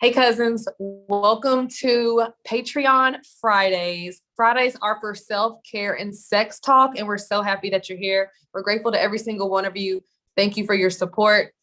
Hey cousins, welcome to Patreon Fridays. Fridays are for self-care and sex talk, and we're so happy that you're here. We're grateful to every single one of you. Thank you for your support.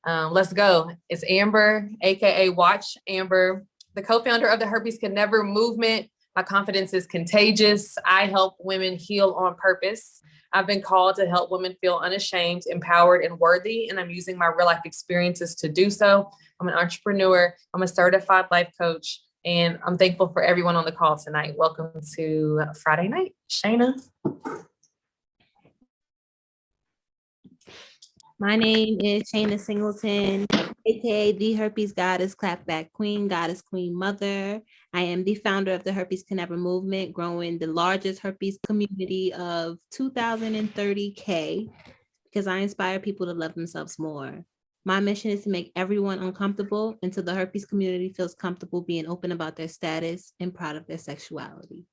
Let's go. It's Amber, aka Watch Amber, the co-founder of the Herpes Can Never movement. My confidence is contagious. I help women heal on purpose. I've been called to help women feel unashamed, empowered, and worthy, and I'm using my real life experiences to do so. I'm an entrepreneur. I'm a certified life coach, and I'm thankful for everyone on the call tonight. Welcome to Friday night, Shayna. My name is Shayna Singleton, aka the Herpes Goddess, Clapback Queen, Goddess Queen Mother. I am the founder of the Herpes Can Never movement, growing the largest herpes community of 2,030K because I inspire people to love themselves more. My mission is to make everyone uncomfortable until the herpes community feels comfortable being open about their status and proud of their sexuality.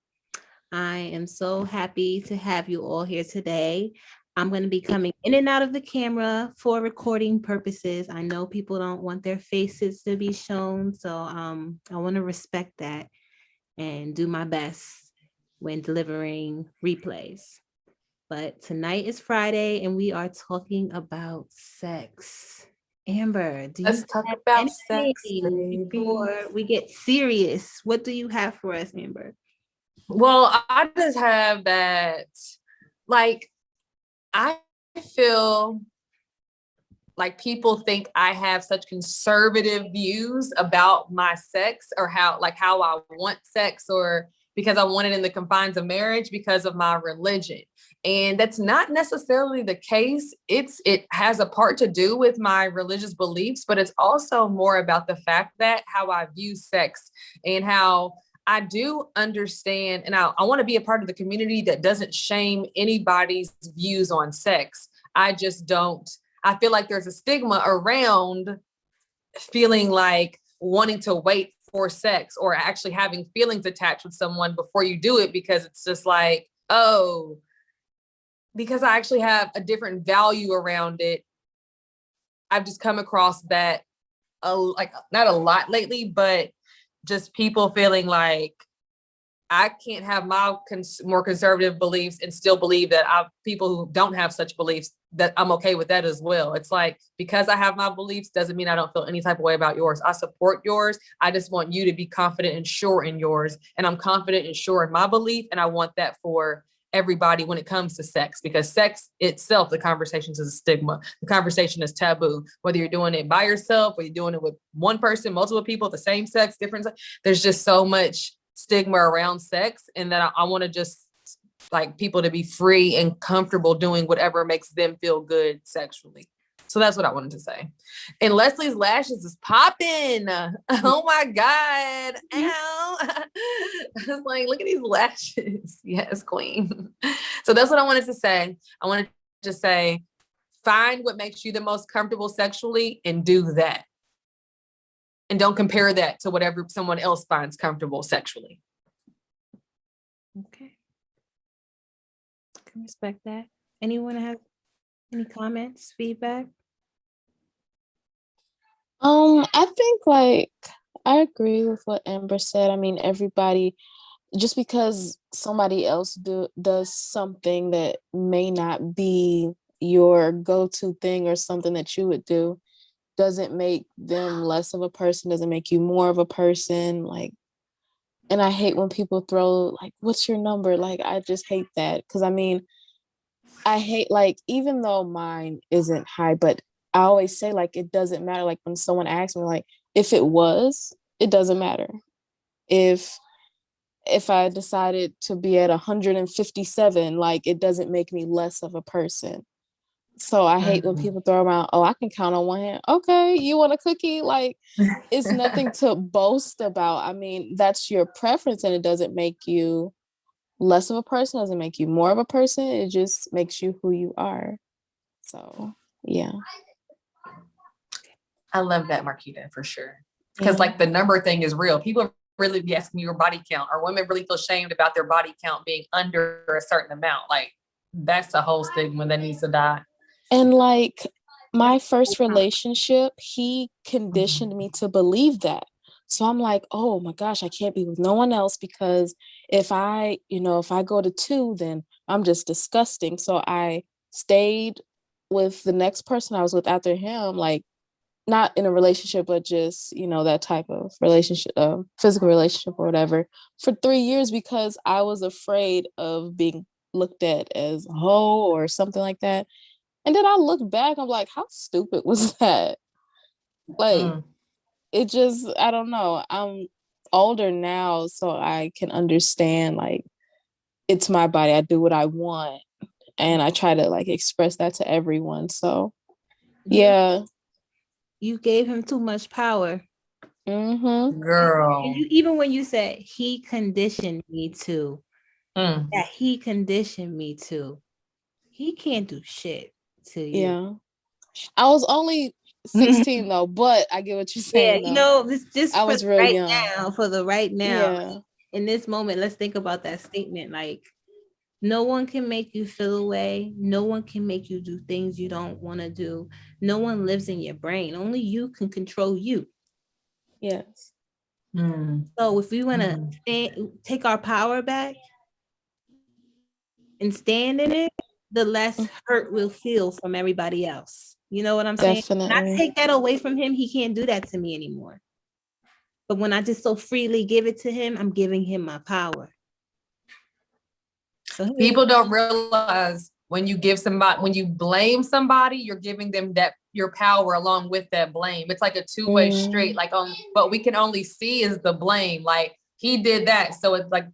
I am so happy to have you all here today. I'm going to be coming in and out of the camera for recording purposes. I know people don't want their faces to be shown, so I want to respect that and do my best when delivering replays. But tonight is Friday and we are talking about sex. Amber, Let's talk about sex, baby. before we get serious? What do you have for us, Amber? Well, I just have that, like, I feel like people think I have such conservative views about my sex or how I want sex, or because I want it in the confines of marriage because of my religion. And that's not necessarily the case. It has a part to do with my religious beliefs, but it's also more about the fact that how I view sex and how I do understand, and I want to be a part of the community that doesn't shame anybody's views on sex. I just don't. I feel like there's a stigma around feeling like wanting to wait for sex or actually having feelings attached with someone before you do it, because it's just like, oh, because I actually have a different value around it. I've just come across that, like, not a lot lately, but just people feeling like I can't have my more conservative beliefs and still believe that people who don't have such beliefs, that I'm okay with that as well. It's like, because I have my beliefs doesn't mean I don't feel any type of way about yours. I support yours. I just want you to be confident and sure in yours. And I'm confident and sure in my belief. And I want that for everybody when it comes to sex, because sex itself, the conversation is a stigma. The conversation is taboo, whether you're doing it by yourself or you're doing it with one person, multiple people, the same sex, different. There's just so much stigma around sex, and that I want to just like people to be free and comfortable doing whatever makes them feel good sexually. So that's what I wanted to say. And Leslie's lashes is popping. Oh my God. Ow. I was like, look at these lashes. Yes, queen. So that's what I wanted to say. I wanted to say, find what makes you the most comfortable sexually and do that. And don't compare that to whatever someone else finds comfortable sexually. Okay. I can respect that. Anyone have any comments, feedback? I think like I agree with what Amber said. I mean, everybody, just because somebody else does something that may not be your go-to thing or something that you would do, doesn't make them less of a person, doesn't make you more of a person. Like, and I hate when people throw like, what's your number? Like, I just hate that. Cause I mean, I hate, like, even though mine isn't high, but I always say, like, it doesn't matter. Like, when someone asks me, like, if it was, it doesn't matter. If I decided to be at 157, like, it doesn't make me less of a person. So I hate when people throw around, oh, I can count on one hand. Okay, you want a cookie? Like, it's nothing to boast about. I mean, that's your preference, and it doesn't make you less of a person, doesn't make you more of a person. It just makes you who you are. So, yeah. I love that, Marquita, for sure. Because like the number thing is real. People really be asking your body count, or women really feel shamed about their body count being under a certain amount. Like, that's a whole stigma that needs to die. And like my first relationship, he conditioned me to believe that. So I'm like, oh my gosh, I can't be with no one else, because if I, if I go to 2, then I'm just disgusting. So I stayed with the next person I was with after him, like not in a relationship, but just, that type of relationship, physical relationship or whatever, for 3 years, because I was afraid of being looked at as a hoe or something like that. And then I look back, I'm like, how stupid was that? Like, Mm. it just, I don't know. I'm older now, so I can understand, like, it's my body. I do what I want. And I try to like express that to everyone. So yeah. You gave him too much power. Mm-hmm. Girl. Even when you said he conditioned me to, Mm. that he conditioned me to, he can't do shit to you. Yeah. I was only 16 though, but I get what you're saying. This just I for was the real right young. now, for the right now. Yeah. In this moment, let's think about that statement. Like, no one can make you feel away. No one can make you do things you don't want to do. No one lives in your brain. Only you can control you. Yes. Mm. So if we want to take our power back and stand in it, the less hurt we'll feel from everybody else. You know what I'm saying? When I Definitely. take that away from him, he can't do that to me anymore. But when I just so freely give it to him, I'm giving him my power. So People don't realize when you blame somebody, you're giving them your power along with that blame. It's like a two-way street. Like what we can only see is the blame. Like, he did that, so it's like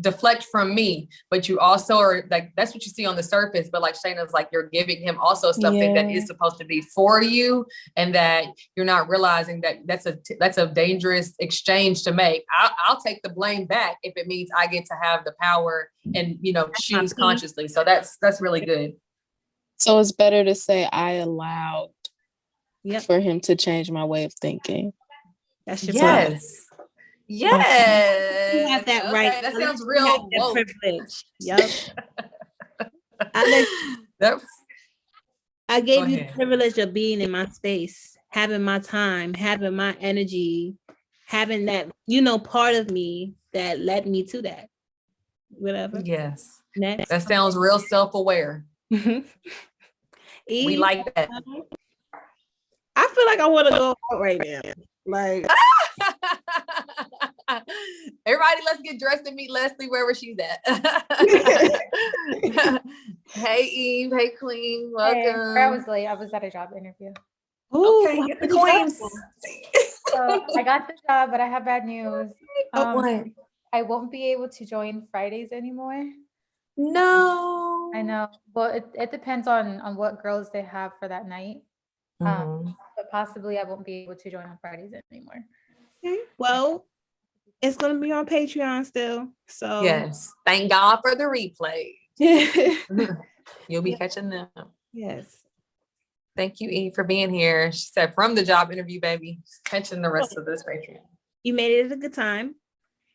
deflect from me. But you also are like, that's what you see on the surface. But like Shayna's like, you're giving him also something that is supposed to be for you, and that you're not realizing that that's a dangerous exchange to make. I'll take the blame back if it means I get to have the power and choose consciously. So that's really good. So it's better to say I allowed for him to change my way of thinking. That's your yes. Yes. You have that right. That sounds real woke. Privilege. Yep. I gave you the privilege of being in my space, having my time, having my energy, having that, part of me that led me to that. Whatever. Yes. Next. That sounds real self-aware. We like that. I feel like I want to go out right now. Like, everybody, let's get dressed and meet Leslie wherever she's at. Hey, Eve. Hey, Queen. Welcome. Hey, I was late. I was at a job interview. Okay, get the queens. So I got the job, but I have bad news. What? I won't be able to join Fridays anymore. No. I know. Well, it depends on what girls they have for that night. But possibly I won't be able to join on Fridays anymore. Okay. Well, it's going to be on Patreon still. So yes, thank God for the replay. You'll be catching them. Yes. Thank you, Eve, for being here. She said from the job interview, baby. She's catching the rest of this Patreon. You made it a good time.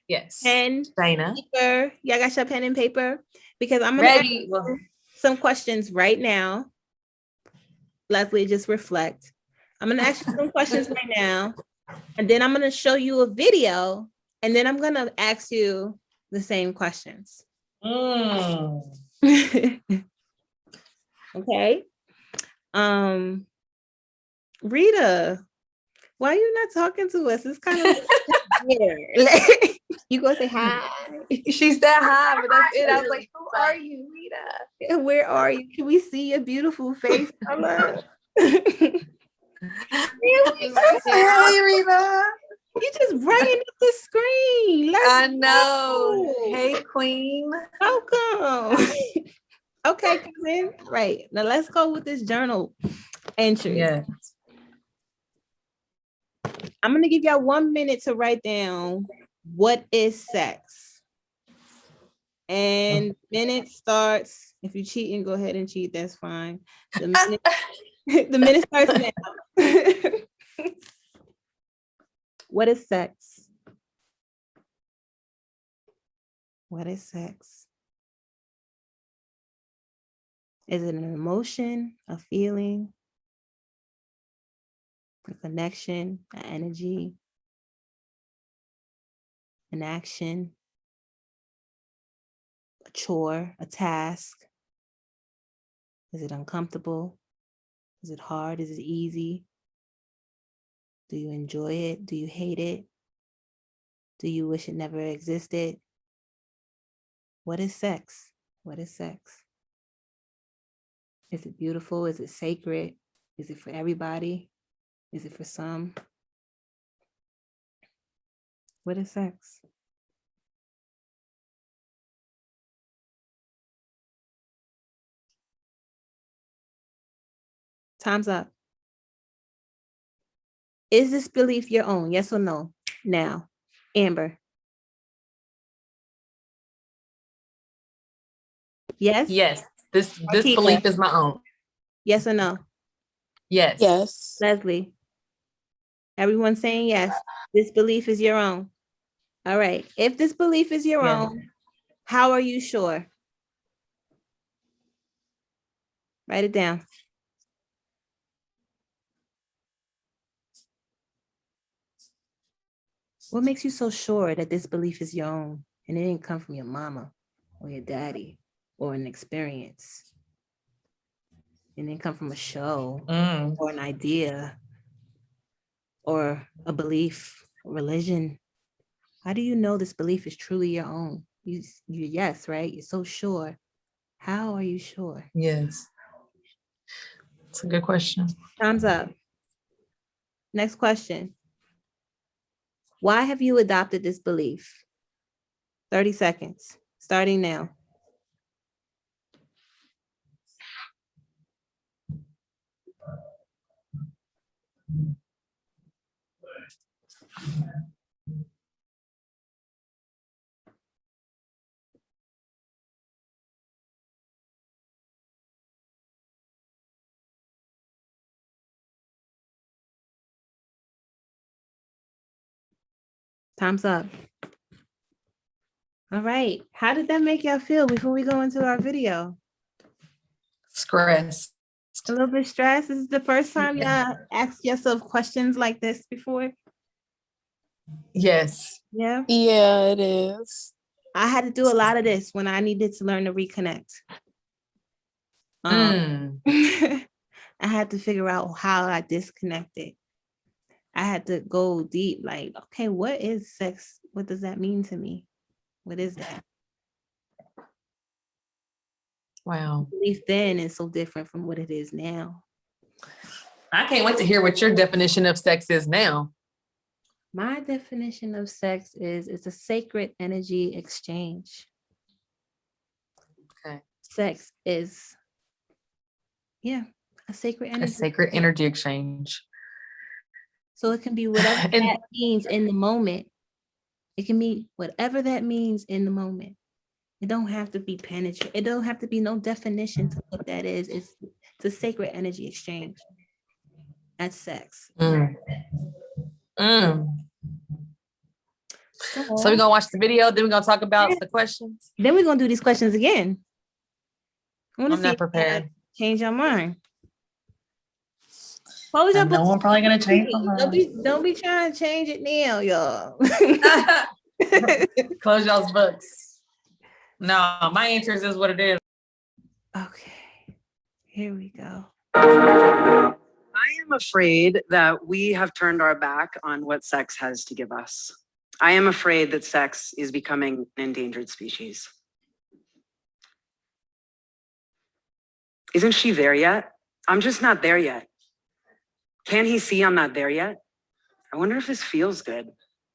Yes. Pen, Dana. paper. Y'all got your pen and paper? Because I'm going to ask you some questions right now. Leslie, just reflect. I'm going to ask you some questions right now. And then I'm going to show you a video. And then I'm going to ask you the same questions. Okay. Rita, why are you not talking to us? It's kind of weird. You go say hi. She said hi, but that's it. I was like, who are you, Rita? Where are you? Can we see your beautiful face? Hey, Rita. You just brighten up the screen. I know. Hey, Queen. Welcome. Okay, cousin. Right. Now let's go with this journal entry. Yes. I'm going to give y'all 1 minute to write down what is sex. And minute starts. If you're cheating, go ahead and cheat. That's fine. The minute starts now. What is sex? What is sex? Is it an emotion, a feeling, a connection, an energy, an action, a chore, a task? Is it uncomfortable? Is it hard? Is it easy? Do you enjoy it? Do you hate it? Do you wish it never existed? What is sex? What is sex? Is it beautiful? Is it sacred? Is it for everybody? Is it for some? What is sex? Time's up. Is this belief your own? Yes or no? Now, Amber. Yes? Yes, this Marquita. belief is my own. Yes or no? Yes. Yes. Leslie. Everyone saying yes. This belief is your own. All right. If this belief is your Yeah. own, how are you sure? Write it down. What makes you so sure that this belief is your own and it didn't come from your mama or your daddy or an experience? It didn't come from a show or an idea or a belief, religion. How do you know this belief is truly your own? You yes, right? You're so sure. How are you sure? Yes. It's a good question. Time's up. Next question. Why have you adopted this belief? 30 seconds, starting now. Time's up. All right. How did that make y'all feel before we go into our video? Stress. A little bit stressed. This is the first time Yeah. y'all asked yourself questions like this before? Yes. Yeah. Yeah, it is. I had to do a lot of this when I needed to learn to reconnect. I had to figure out how I disconnected. I had to go deep, like, okay, what is sex? What does that mean to me? What is that? Wow. Belief then is so different from what it is now. I can't wait to hear what your definition of sex is now. My definition of sex is it's a sacred energy exchange. Okay. Sex is, yeah, a sacred A energy. sacred energy exchange. So it can be whatever And- that means in the moment. It can be whatever that means in the moment. It don't have to be penetrate. It don't have to be no definition to what that is. It's a sacred energy exchange. That's sex. So So we're gonna watch the video, then we're gonna talk about the questions. then we're gonna do these questions again. I want to I'm see not if you prepared. change your mind. Close I your know books. I'm probably gonna change my Don't be trying to change it now, y'all. mind. Close y'all's books. No, my answers is what it is. Okay, here we go. I am afraid that we have turned our back on what sex has to give us. I am afraid that sex is becoming an endangered species. Isn't she there yet? I'm just not there yet. Can he see I'm not there yet? I wonder if this feels good.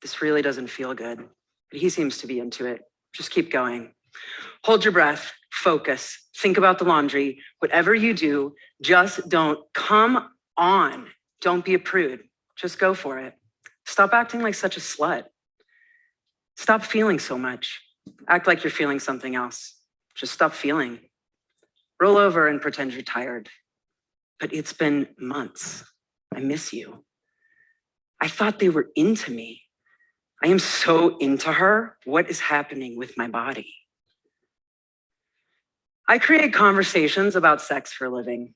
This really doesn't feel good, but he seems to be into it. Just keep going. Hold your breath, focus, think about the laundry. Whatever you do, just don't. Come on. Don't be a prude. Just go for it. Stop acting like such a slut. Stop feeling so much. Act like you're feeling something else. Just stop feeling. Roll over and pretend you're tired. But it's been months. I miss you. I thought they were into me. I am so into her. What is happening with my body? I create conversations about sex for a living.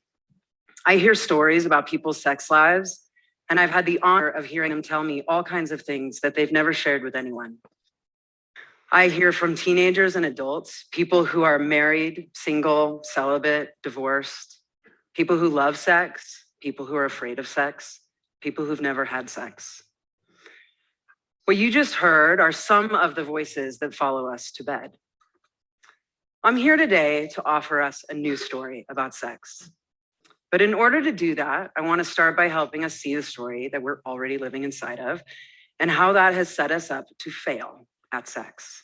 I hear stories about people's sex lives, and I've had the honor of hearing them tell me all kinds of things that they've never shared with anyone. I hear from teenagers and adults, people who are married, single, celibate, divorced, people who love sex, people who are afraid of sex, people who've never had sex. What you just heard are some of the voices that follow us to bed. I'm here today to offer us a new story about sex. But in order to do that, I want to start by helping us see the story that we're already living inside of and how that has set us up to fail at sex.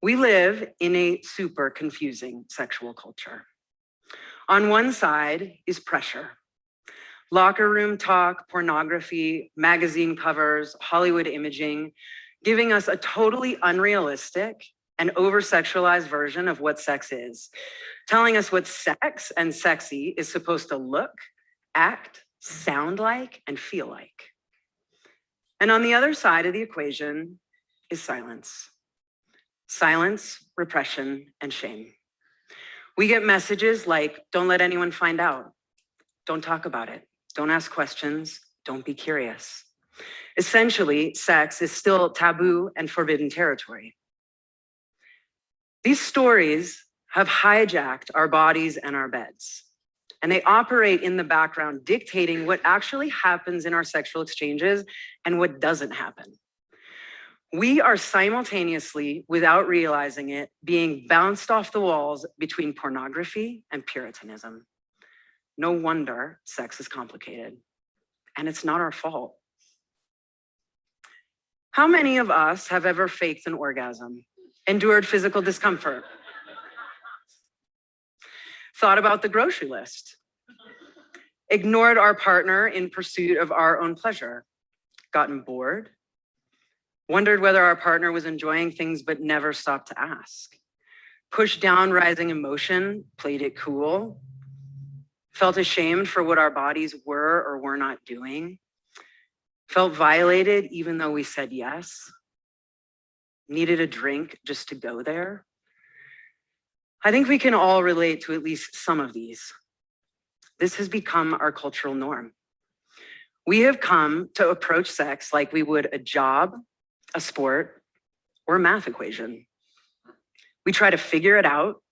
We live in a super confusing sexual culture. On one side is pressure. Locker room talk, pornography, magazine covers, Hollywood imaging, giving us a totally unrealistic and over-sexualized version of what sex is, telling us what sex and sexy is supposed to look, act, sound like, and feel like. And on the other side of the equation is silence. Silence, repression, and shame. We get messages like, don't let anyone find out. Don't talk about it. Don't ask questions. Don't be curious. Essentially, sex is still taboo and forbidden territory. These stories have hijacked our bodies and our beds, and they operate in the background, dictating what actually happens in our sexual exchanges and what doesn't happen. We are simultaneously, without realizing it, being bounced off the walls between pornography and Puritanism. No wonder sex is complicated, and it's not our fault. How many of us have ever faked an orgasm, endured physical discomfort, thought about the grocery list, ignored our partner in pursuit of our own pleasure, gotten bored, wondered whether our partner was enjoying things but never stopped to ask, pushed down rising emotion, played it cool, felt ashamed for what our bodies were or were not doing, felt violated even though we said yes, needed a drink just to go there? I think we can all relate to at least some of these. This has become our cultural norm. We have come to approach sex like we would a job, a sport, or a math equation. We try to figure it out,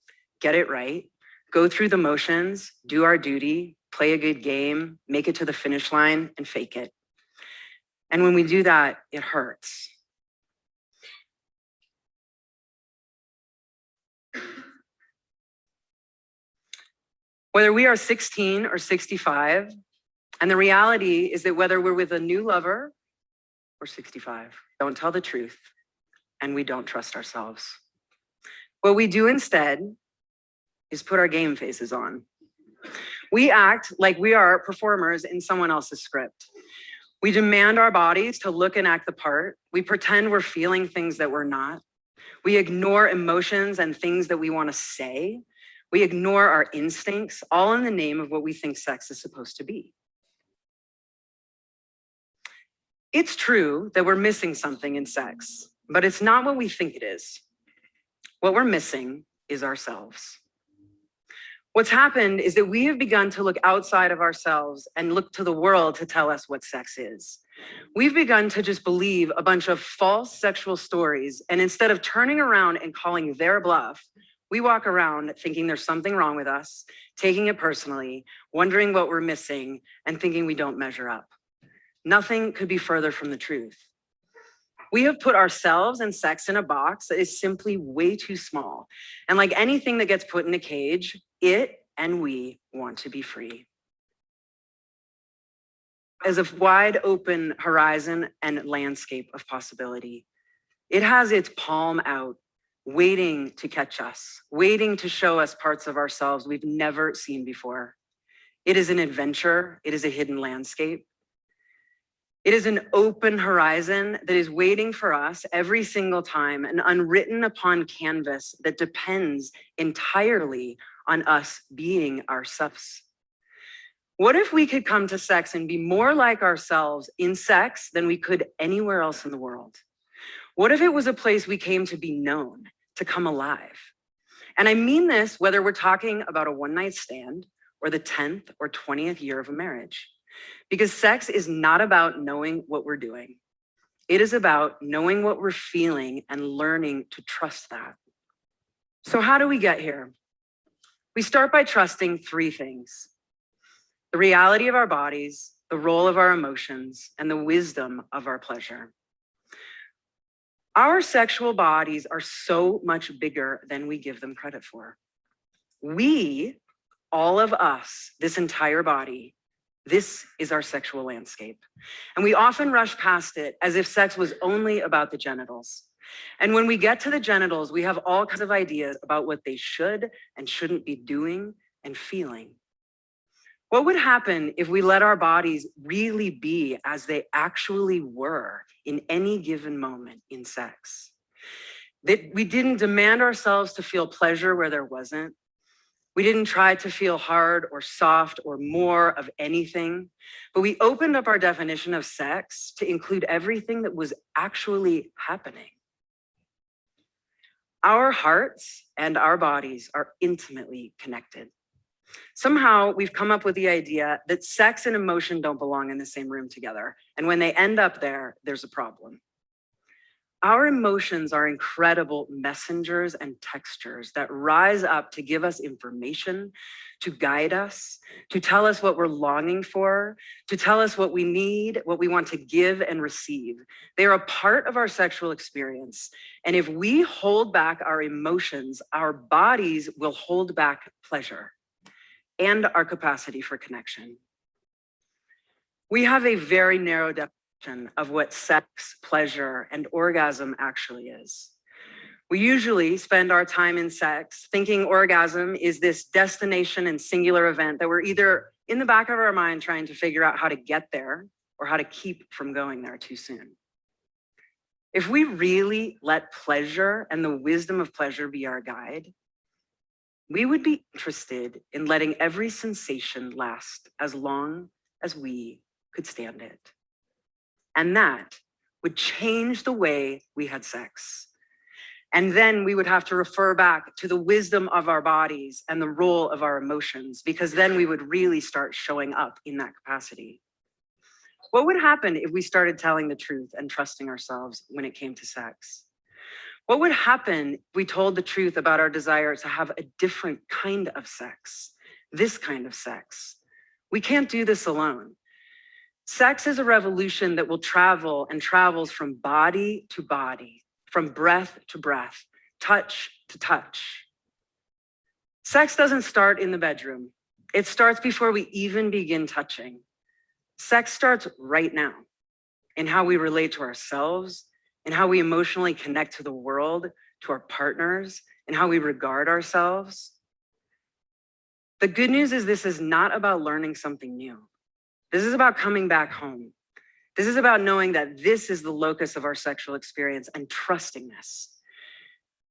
get it right, go through the motions, do our duty, play a good game, make it to the finish line, and fake it. And when we do that, it hurts. Whether we are 16 or 65, and the reality is that whether we're with a new lover or 65, don't tell the truth, and we don't trust ourselves. What we do instead is put our game faces on. We act like we are performers in someone else's script. We demand our bodies to look and act the part. We pretend we're feeling things that we're not. We ignore emotions and things that we want to say. We ignore our instincts, all in the name of what we think sex is supposed to be. It's true that we're missing something in sex, but it's not what we think it is. What we're missing is ourselves. What's happened is that we have begun to look outside of ourselves and look to the world to tell us what sex is. We've begun to just believe a bunch of false sexual stories, and instead of turning around and calling their bluff, we walk around thinking there's something wrong with us, taking it personally, wondering what we're missing, and thinking we don't measure up. Nothing could be further from the truth. We have put ourselves and sex in a box that is simply way too small. And like anything that gets put in a cage, it and we want to be free. As a wide open horizon and landscape of possibility, it has its palm out, waiting to catch us, waiting to show us parts of ourselves we've never seen before. It is an adventure. It is a hidden landscape. It is an open horizon that is waiting for us every single time, an unwritten upon canvas that depends entirely on us being ourselves. What if we could come to sex and be more like ourselves in sex than we could anywhere else in the world? What if it was a place we came to be known, to come alive? And I mean this whether we're talking about a one-night stand or the 10th or 20th year of a marriage. Because sex is not about knowing what we're doing. It is about knowing what we're feeling and learning to trust that. So how do we get here? We start by trusting three things: the reality of our bodies, the role of our emotions, and the wisdom of our pleasure. Our sexual bodies are so much bigger than we give them credit for. We, all of us, this entire body, this is our sexual landscape. And we often rush past it as if sex was only about the genitals. And when we get to the genitals, we have all kinds of ideas about what they should and shouldn't be doing and feeling. What would happen if we let our bodies really be as they actually were in any given moment in sex? That we didn't demand ourselves to feel pleasure where there wasn't. We didn't try to feel hard or soft or more of anything, but we opened up our definition of sex to include everything that was actually happening. Our hearts and our bodies are intimately connected. Somehow we've come up with the idea that sex and emotion don't belong in the same room together. And when they end up there, there's a problem. Our emotions are incredible messengers and textures that rise up to give us information, to guide us, to tell us what we're longing for, to tell us what we need, what we want to give and receive. They are a part of our sexual experience. And if we hold back our emotions, our bodies will hold back pleasure and our capacity for connection. We have a very narrow definition of what sex, pleasure, and orgasm actually is. We usually spend our time in sex thinking orgasm is this destination and singular event that we're either in the back of our mind trying to figure out how to get there or how to keep from going there too soon. If we really let pleasure and the wisdom of pleasure be our guide, we would be interested in letting every sensation last as long as we could stand it. And that would change the way we had sex. And then we would have to refer back to the wisdom of our bodies and the role of our emotions, because then we would really start showing up in that capacity. What would happen if we started telling the truth and trusting ourselves when it came to sex? What would happen if we told the truth about our desire to have a different kind of sex, this kind of sex? We can't do this alone. Sex is a revolution that will travel and travels from body to body, from breath to breath, touch to touch. Sex doesn't start in the bedroom. It starts before we even begin touching. Sex starts right now in how we relate to ourselves, in how we emotionally connect to the world, to our partners, and how we regard ourselves. The good news is this is not about learning something new. This is about coming back home. This is about knowing that this is the locus of our sexual experience and trusting this.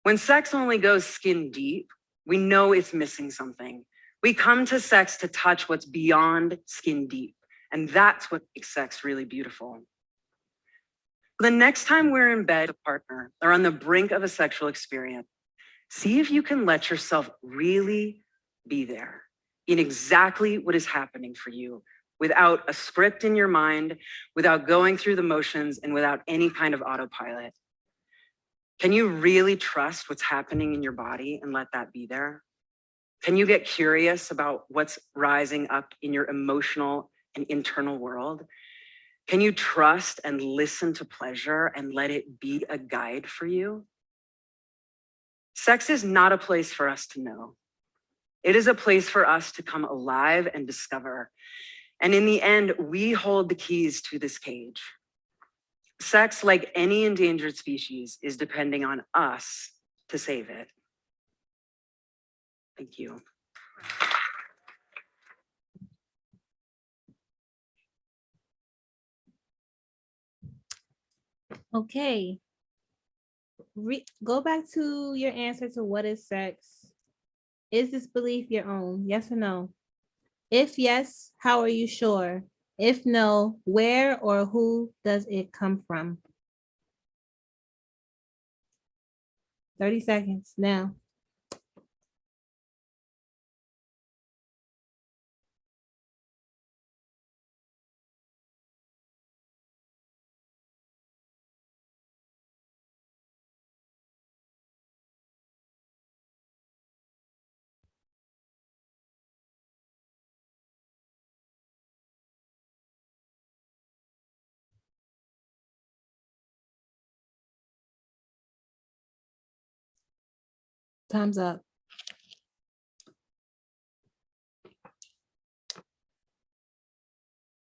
When sex only goes skin deep, we know it's missing something. We come to sex to touch what's beyond skin deep, and that's what makes sex really beautiful. The next time we're in bed with a partner or on the brink of a sexual experience, see if you can let yourself really be there in exactly what is happening for you, without a script in your mind, without going through the motions, and without any kind of autopilot. Can you really trust what's happening in your body and let that be there? Can you get curious about what's rising up in your emotional and internal world? Can you trust and listen to pleasure and let it be a guide for you? Sex is not a place for us to know. It is a place for us to come alive and discover. And in the end, we hold the keys to this cage. Sex, like any endangered species, is depending on us to save it. Thank you. Okay. Go back to your answer to what is sex. Is this belief your own? Yes or no? If yes, how are you sure? If no, where or who does it come from? 30 seconds now. Time's up.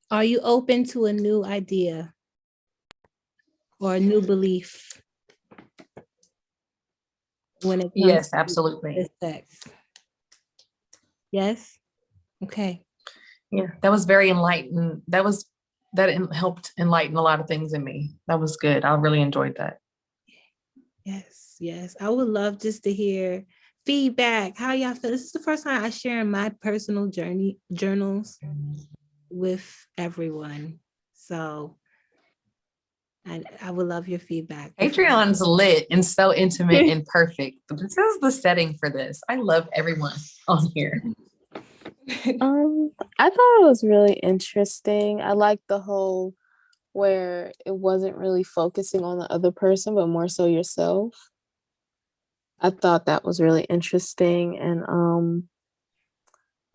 Are you open to a new idea or a new belief when it comes Yes, to absolutely. sex? Yes? Okay. Yeah, that was very enlightened. Helped enlighten a lot of things in me. That was good. I really enjoyed that. Yes, yes. I would love just to hear feedback. How y'all feel? This is the first time I share my personal journals with everyone. So I would love your feedback. Patreon's lit and so intimate and perfect. This is the setting for this. I love everyone on here. I thought it was really interesting. I liked the whole where it wasn't really focusing on the other person, but more so yourself. I thought that was really interesting. And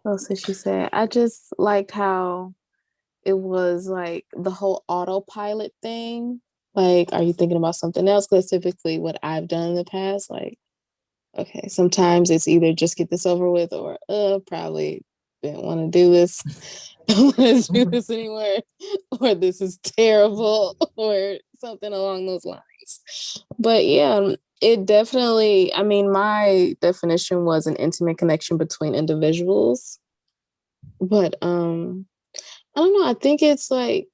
what else did she say? I just liked how it was like the whole autopilot thing. Like, are you thinking about something else? Because typically what I've done in the past, like, okay, sometimes it's either just get this over with or probably didn't want to do this. Don't want to do this anymore. Or this is terrible or something along those lines. But yeah, it definitely, I mean, my definition was an intimate connection between individuals. But I don't know. I think it's like,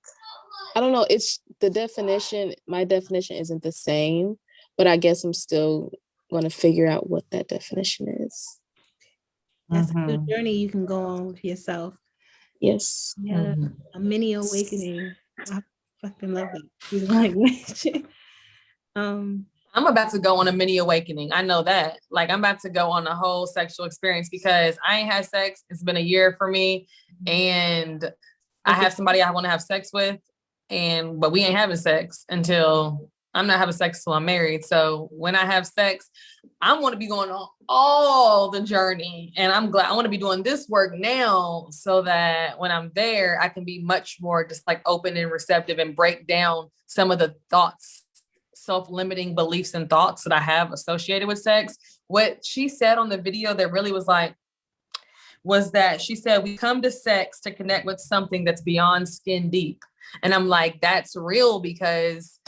I don't know. It's the definition. My definition isn't the same, but I guess I'm still going to figure out what that definition is. That's a good journey you can go on with yourself. Yes. Yeah, a mini awakening. I fucking love it. She's language. I'm about to go on a mini awakening. I know that. Like, I'm about to go on a whole sexual experience because I ain't had sex. It's been a year for me. And I have somebody I want to have sex with. But we ain't having sex until I'm not having sex till I'm married. So when I have sex, I want to be going on all the journey. And I'm glad I want to be doing this work now so that when I'm there, I can be much more just like open and receptive and break down some of the thoughts, self-limiting beliefs and thoughts that I have associated with sex. What she said on the video that really was that she said, we come to sex to connect with something that's beyond skin deep. And I'm like, that's real because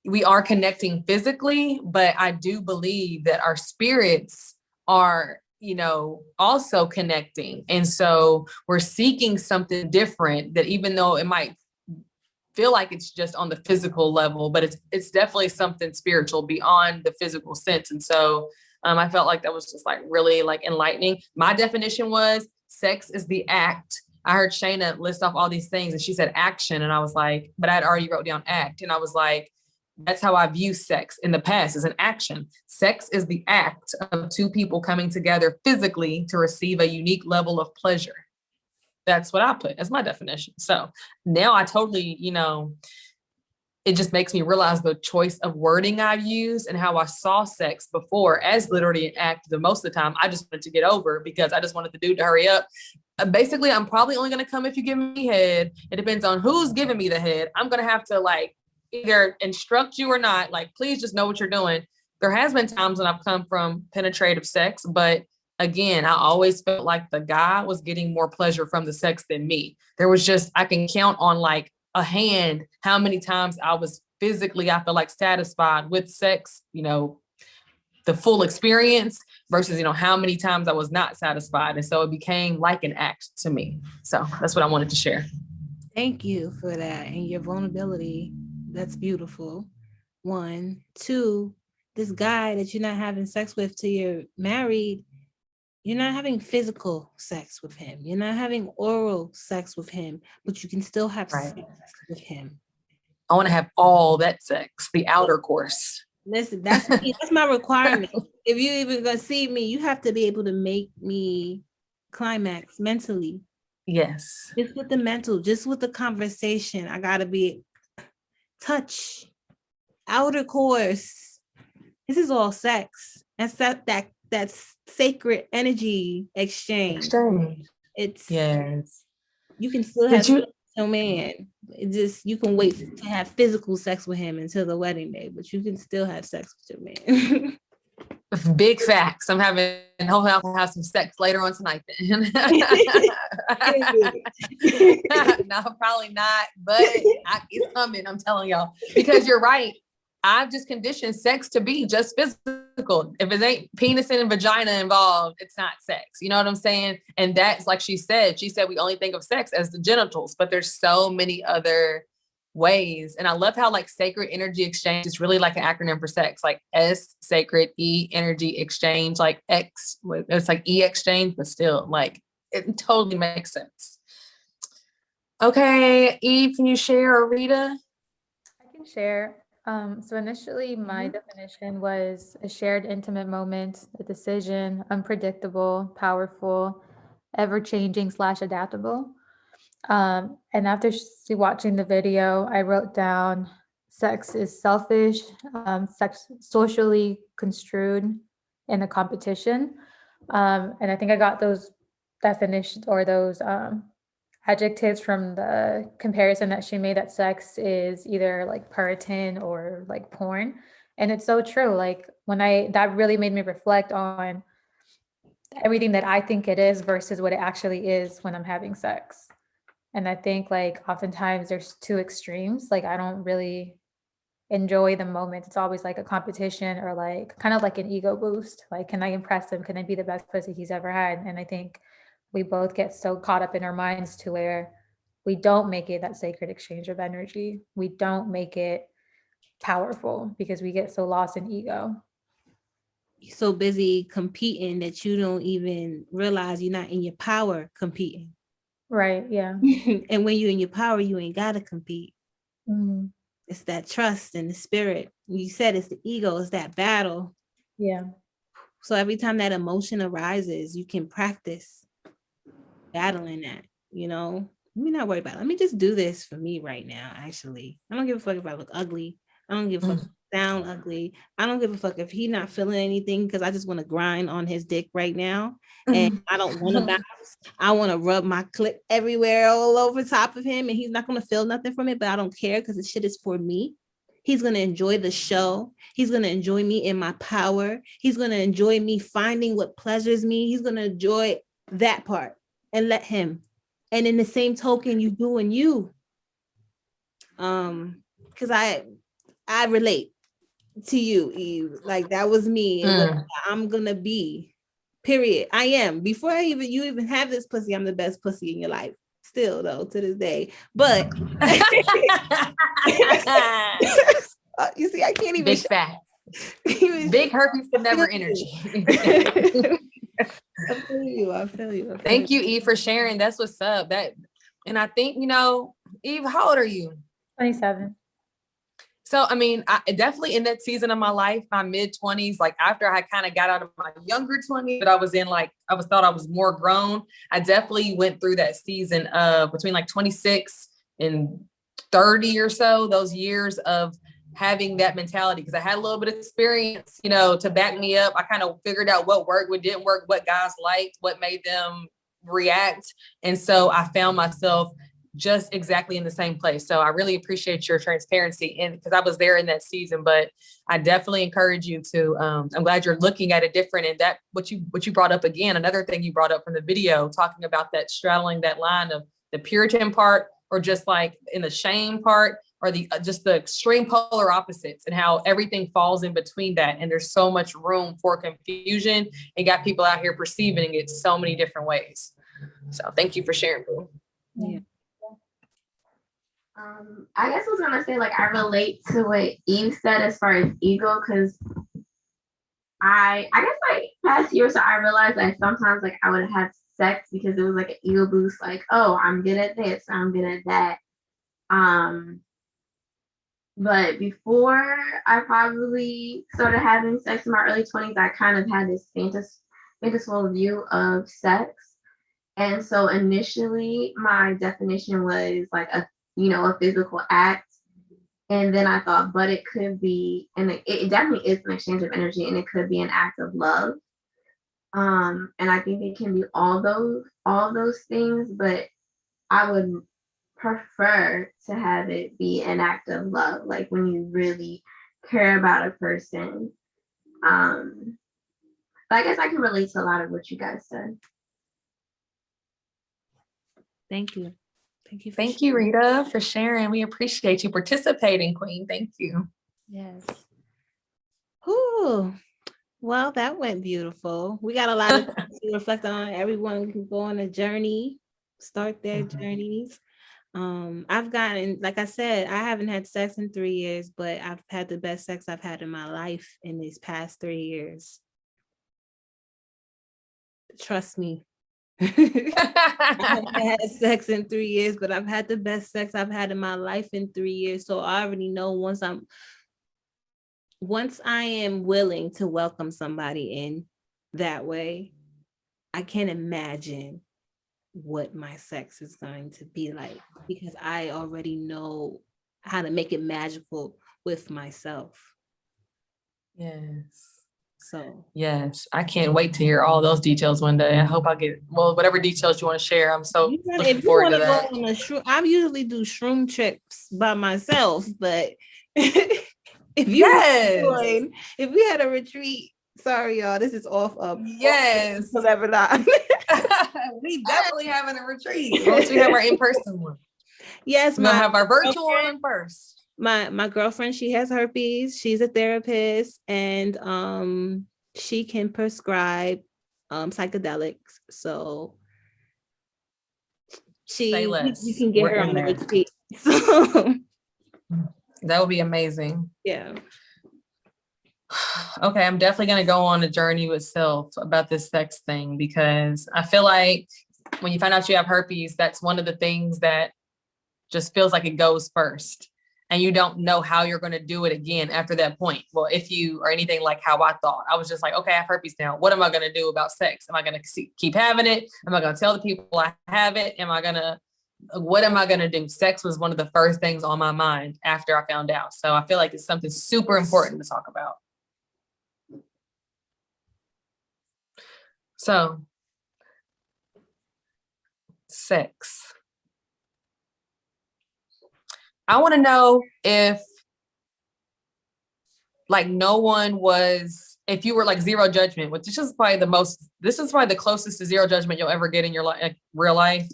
we are connecting physically, but I do believe that our spirits are, also connecting. And so we're seeking something different that even though it might feel like it's just on the physical level, but it's definitely something spiritual beyond the physical sense. And so I felt like that was just like really like enlightening. My definition was sex is the act. I heard Shayna list off all these things and she said action. And I was like, but I'd already wrote down act. And I was like, that's how I view sex in the past, as an action. Sex is the act of two people coming together physically to receive a unique level of pleasure. That's what I put as my definition. So now I totally, it just makes me realize the choice of wording I've used and how I saw sex before as literally an act. The most of the time, I just wanted to get over because I just wanted the dude to hurry up. Basically, I'm probably only going to come if you give me head. It depends on who's giving me the head. I'm going to have to either instruct you or not. Like, please just know what you're doing. There has been times when I've come from penetrative sex, but again, I always felt like the guy was getting more pleasure from the sex than me. There was just, I can count on like a hand how many times I was physically, I feel like satisfied with sex, the full experience versus, how many times I was not satisfied. And so it became like an act to me. So that's what I wanted to share. Thank you for that and your vulnerability. That's beautiful. 1, 2, this guy that you're not having sex with till you're married, you're not having physical sex with him. You're not having oral sex with him, but you can still have sex with him. I want to have all that sex, the outer course. Listen, that's me. That's my requirement. If you even gonna see me, you have to be able to make me climax mentally. Yes. Just with the mental, just with the conversation, I gotta be touch, outer course. This is all sex. That's sacred energy exchange. It's yes. You can still have no man. It just you can wait to have physical sex with him until the wedding day, but you can still have sex with your man. Big facts. I'm having, hopefully I'll have some sex later on tonight then. No, probably not, but it's coming. I'm telling y'all, because you're right. I've just conditioned sex to be just physical. If it ain't penis and vagina involved, it's not sex. You know what I'm saying? And that's like she said we only think of sex as the genitals, but there's so many other ways. And I love how like sacred energy exchange is really like an acronym for sex, like S sacred, E energy exchange, like X, it's like E exchange, but still like it totally makes sense. Okay, Eve, can you share, or Rita? I can share. So initially my definition was a shared intimate moment, a decision, unpredictable, powerful, ever-changing / adaptable. And after watching the video, I wrote down sex is selfish, sex socially construed, in a competition. And I think I got those definitions or those adjectives from the comparison that she made, that sex is either like Puritan or like porn. And it's so true. Like that really made me reflect on everything that I think it is versus what it actually is when I'm having sex. And I think like oftentimes there's two extremes. Like I don't really enjoy the moment. It's always like a competition or like kind of like an ego boost. Like, can I impress him? Can I be the best pussy he's ever had? And I think we both get so caught up in our minds to where we don't make it that sacred exchange of energy. We don't make it powerful because we get so lost in ego. You're so busy competing that you don't even realize you're not in your power competing. Right. Yeah. And when you're in your power, you ain't got to compete. Mm-hmm. It's that trust and the spirit. You said it's the ego, it's that battle. Yeah. So every time that emotion arises, you can practice battling that, you know. Let me not worry about it. Let me just do this for me right now, actually. I don't give a fuck if I look ugly. I don't give a fuck if I sound ugly. I don't give a fuck if he's not feeling anything, because I just want to grind on his dick right now. And I don't want to bounce. I want to rub my clit everywhere, all over top of him, and he's not going to feel nothing from it, but I don't care because the shit is for me. He's going to enjoy the show. He's going to enjoy me in my power. He's going to enjoy me finding what pleasures me. He's going to enjoy that part, and let him. And in the same token, you doing you. Because I relate to you, Eve. Like that was me, and what I'm gonna be. Period. I am. Before you even have this pussy, I'm the best pussy in your life. Still, though, to this day. But you see, I can't even. Big fat. Big herpes but never energy. I feel you. Thank you, Eve, for sharing. That's what's up. And I think, Eve, how old are you? 27. So, I mean, I definitely in that season of my life, my mid-20s, like after I kind of got out of my younger 20s, but I was in like, thought I was more grown. I definitely went through that season of between like 26 and 30 or so, those years of having that mentality, because I had a little bit of experience, to back me up. I kind of figured out what worked, what didn't work, what guys liked, what made them react. And so I found myself just exactly in the same place. So I really appreciate your transparency, and because I was there in that season, but I definitely encourage you to, I'm glad you're looking at it different. And that what you brought up again, another thing you brought up from the video, talking about that straddling that line of the Puritan part, or just like in the shame part, or the just the extreme polar opposites, and how everything falls in between that. And there's so much room for confusion, and got people out here perceiving it so many different ways. So thank you for sharing, Boo. Yeah. I guess I was gonna say, like, I relate to what Eve said as far as ego, because I guess like past year or so I realized that sometimes like I would have sex because it was like an ego boost, like, oh, I'm good at this, I'm good at that. But before I probably started having sex in my early 20s, I kind of had this fanciful view of sex. And so initially my definition was like a physical act. And then I thought, but it could be, and it definitely is an exchange of energy, and it could be an act of love. And I think it can be all those things, but I would prefer to have it be an act of love, like when you really care about a person, But I guess I can relate to a lot of what you guys said. Thank you. Thank you. Thank you, Rita, for sharing. We appreciate you participating, Queen. Thank you. Yes. Whew. Well, that went beautiful. We got a lot of things to reflect on. Everyone can go on a journey, start their journeys. I've gotten, like I said, I haven't had sex in 3 years, but I've had the best sex I've had in my life in these past 3 years. Trust me. I haven't had sex in 3 years, but I've had the best sex I've had in my life in 3 years. So I already know once I am willing to welcome somebody in that way, I can't imagine what my sex is going to be like, because I already know how to make it magical with myself. Yes. So yes, I can't wait to hear all those details one day. I hope I get, well, whatever details you want to share. I'm so looking if you forward want to to that. go on a shroom, I usually do shroom trips by myself, but if you join, if we had a retreat, sorry y'all, this is off of Yes. whatever not. We definitely having a retreat once we have our in-person one. Yes, we'll have our virtual one first. My girlfriend, she has herpes. She's a therapist, and she can prescribe psychedelics. So we can get her on the retreat. So that would be amazing. Yeah. Okay, I'm definitely gonna go on a journey with self about this sex thing, because I feel like when you find out you have herpes, that's one of the things that just feels like it goes first. And you don't know how you're going to do it again after that point. Well, if you are anything like how I thought, I was just like, okay, I have herpes now. What am I going to do about sex? Am I going to keep having it? Am I going to tell the people I have it? What am I going to do? Sex was one of the first things on my mind after I found out. So I feel like it's something super important to talk about. So, sex. I want to know if like no one was, if you were like zero judgment, which this is probably the closest to zero judgment you'll ever get in your life, like real life.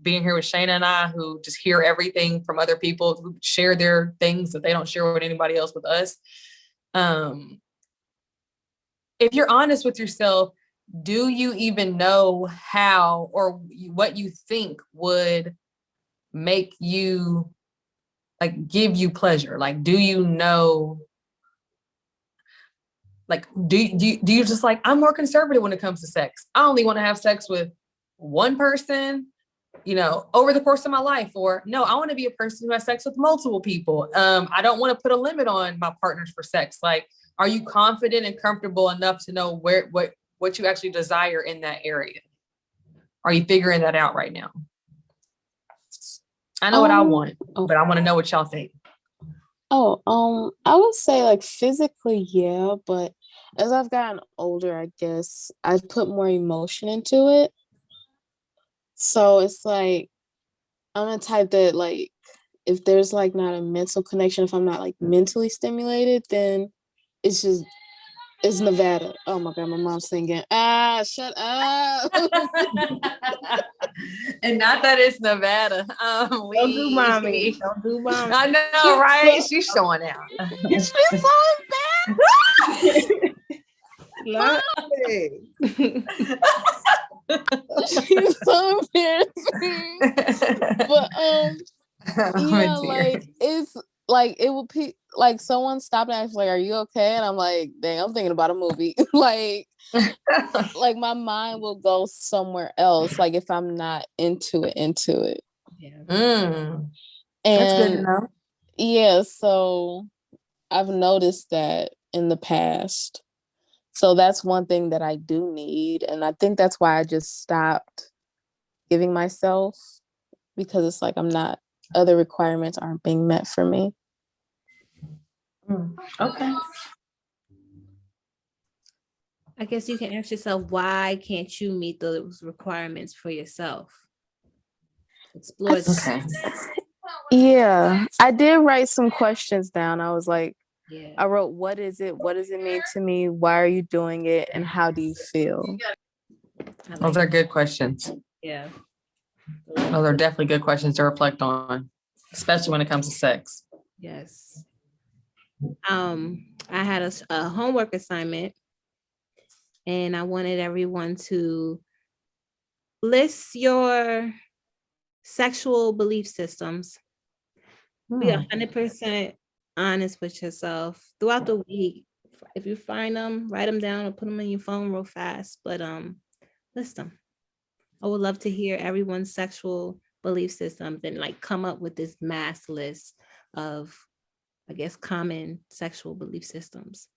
Being here with Shayna and I, who just hear everything from other people who share their things that they don't share with anybody else with us. If you're honest with yourself, do you even know how or what you think would make you like give you pleasure? Like, do you know? Like, do you just like, I'm more conservative when it comes to sex. I only want to have sex with one person, over the course of my life. Or no, I want to be a person who has sex with multiple people. I don't want to put a limit on my partners for sex. Like, are you confident and comfortable enough to know what you actually desire in that area? Are you figuring that out right now? I know what I want, but I want to know what y'all think. I would say like physically, yeah, but as I've gotten older, I guess I've put more emotion into it. So it's like, I'm a type that like, if there's like not a mental connection, if I'm not like mentally stimulated, then it's Nevada. Oh my God, my mom's singing. Shut up. And not that it's Nevada. Don't do mommy. Don't do mommy. I know, right? She's showing out. She's so embarrassed. She's so embarrassing. But yeah, like it's like it will be like someone stopped and asked like, "Are you okay?" And I'm like, "Dang, I'm thinking about a movie." like my mind will go somewhere else. Like if I'm not into it. Yeah. And that's good to know. Yeah, so I've noticed that in the past. So that's one thing that I do need. And I think that's why I just stopped giving myself, because it's like other requirements aren't being met for me. Okay. I guess you can ask yourself, why can't you meet those requirements for yourself? Explore. Okay. Yeah, I did write some questions down. I was like, Yeah. I wrote, what is it? What does it mean to me? Why are you doing it? And how do you feel? Those are good questions. Yeah. Those are definitely good questions to reflect on, especially when it comes to sex. Yes. I had a homework assignment, and I wanted everyone to list your sexual belief systems. Be 100% honest with yourself throughout the week. If you find them, write them down or put them in your phone real fast, but list them. I would love to hear everyone's sexual belief systems and like come up with this mass list of, I guess, common sexual belief systems.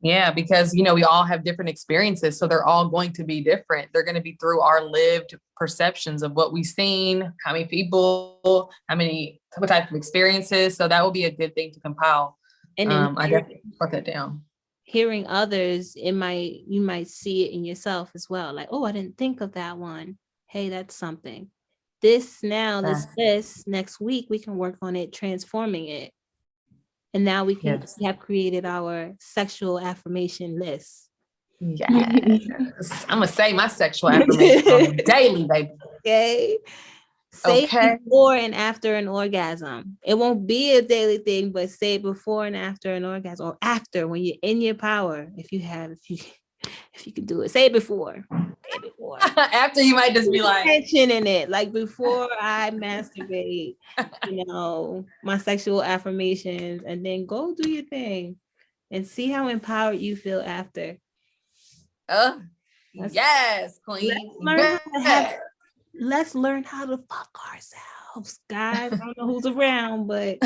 Yeah, because, you know, we all have different experiences, so they're all going to be different. They're going to be through our lived perceptions of what we've seen, how many people, what type of experiences. So that will be a good thing to compile. And then I definitely wrote that down. Hearing others, you might see it in yourself as well. Like, oh, I didn't think of that one. Hey, that's something. This next week, we can work on it, transforming it. And now we have created our sexual affirmation list. Yes. I'm gonna say my sexual affirmation on a daily, baby. Okay. Say it before and after an orgasm. It won't be a daily thing, but say it before and after an orgasm, or after when you're in your power. If you can do it, say it before. Say it before. After, you might just be like tension in it, like before I masturbate, my sexual affirmations, and then go do your thing and see how empowered you feel after. Yes, queen. Let's learn how to fuck ourselves, guys. I don't know who's around, but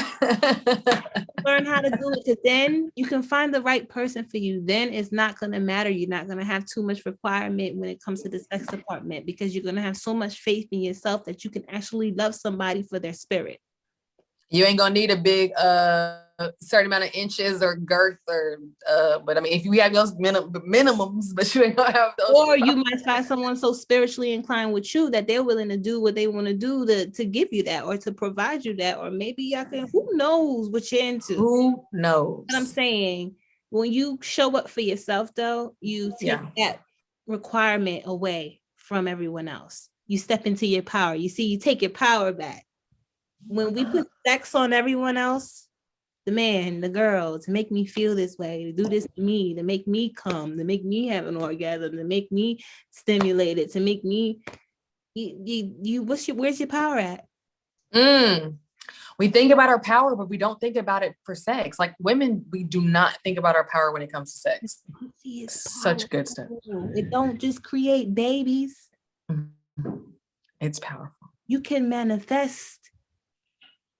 learn how to do it, because then you can find the right person for you. Then it's not going to matter. You're not going to have too much requirement when it comes to the sex department, because you're going to have so much faith in yourself that you can actually love somebody for their spirit. You ain't gonna need a big certain amount of inches or girth, or but I mean, if you have those minimums, but you ain't gonna have those. Or you might find someone so spiritually inclined with you that they're willing to do what they want to do to give you that, or to provide you that, or maybe y'all can, who knows what you're into. Who knows? But I'm saying, when you show up for yourself, though, you take that requirement away from everyone else. You step into your power. You take your power back. When we put sex on everyone else, the man, the girl, to make me feel this way, to do this to me, to make me come, to make me have an orgasm, to make me stimulated, to make me, where's your power at? We think about our power, but we don't think about it for sex. Like women, we do not think about our power when it comes to sex. Such good stuff. It don't just create babies. It's powerful. You can manifest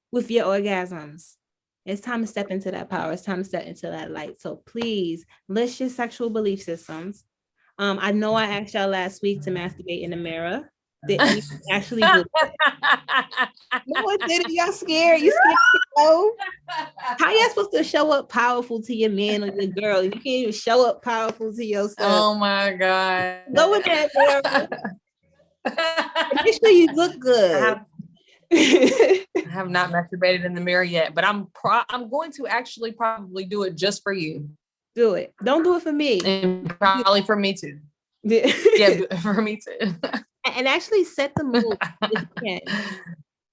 with your orgasms. It's time to step into that power. It's time to step into that light. So please list your sexual belief systems. I know I asked y'all last week to masturbate in the mirror. Did you actually do it? No one did it. Y'all scared? You scared to go? How y'all supposed to show up powerful to your man or your girl? You can't even show up powerful to yourself. Oh my God. Go in that mirror. Make sure you look good. I have not masturbated in the mirror yet, but I'm going to actually probably do it just for you. Do it. Don't do it for me. And probably for me too. Yeah, for me too. And actually set the mood if you can.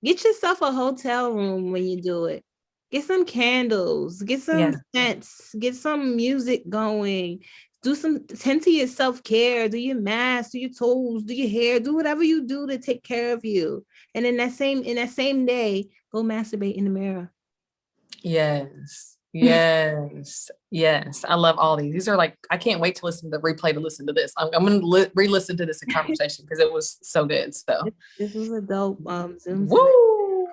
Get yourself a hotel room when you do it. Get some candles. Get some scents. Get some music going. Tend to your self-care. Do your mask. Do your toes. Do your hair. Do whatever you do to take care of you. And in that same day, go masturbate in the mirror. Yes. I love all these. These are like, I can't wait to listen to the replay to listen to this. I'm going to re-listen to this in conversation because it was so good. So this was a dope Zoom. Woo!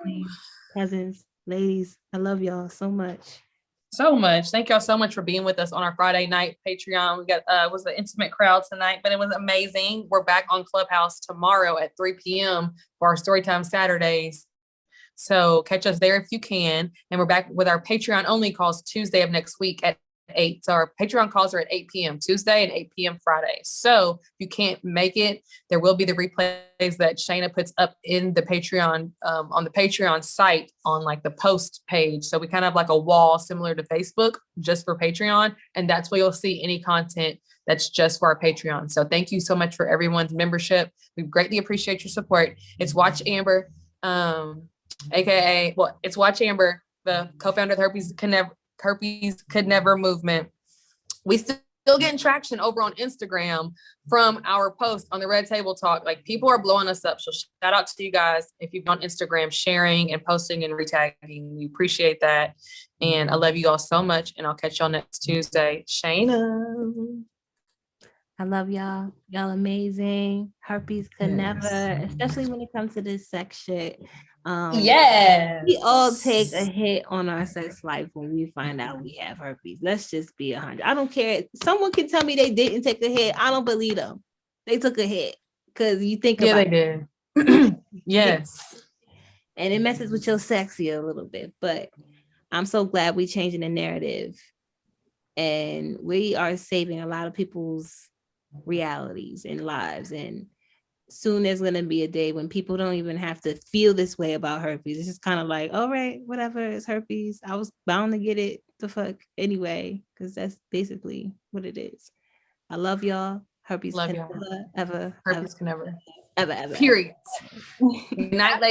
Cousins, ladies, I love y'all so much. So much. Thank y'all so much for being with us on our Friday night Patreon. We got was an intimate crowd tonight, but it was amazing. We're back on Clubhouse tomorrow at 3 p.m. for our Storytime Saturdays. So catch us there if you can. And we're back with our Patreon only calls Tuesday of next week at 8. So our Patreon calls are at 8 p.m. Tuesday and 8 p.m. Friday. So if you can't make it, there will be the replays that Shayna puts up in the Patreon, on the Patreon site on like the post page. So we kind of have like a wall similar to Facebook just for Patreon. And that's where you'll see any content that's just for our Patreon. So thank you so much for everyone's membership. We greatly appreciate your support. It's Watch Amber, AKA, well, it's Watch Amber, the co-founder of the Herpes Could Never movement. We still getting traction over on Instagram from our post on the Red Table Talk. Like, people are blowing us up. So shout out to you guys if you've been on Instagram sharing and posting and retagging. We appreciate that. And I love you all so much. And I'll catch y'all next Tuesday. Shayna. I love y'all. Y'all amazing. Herpes could never, especially when it comes to this sex shit. Yes. We all take a hit on our sex life when we find out we have herpes. Let's just be 100. I don't care. Someone can tell me they didn't take a hit. I don't believe them. They took a hit because you think about they it. did. Yes. And it messes with your sexy a little bit. But I'm so glad we changing the narrative. And we are saving a lot of people's realities and lives. And soon there's going to be a day when people don't even have to feel this way about herpes. It's just kind of like, all right, whatever, it's herpes. I was bound to get it the fuck anyway, because that's basically what it is. I love y'all. Herpes Love can y'all. never, ever, Herpes can never. ever, ever. Period. Good night, ladies.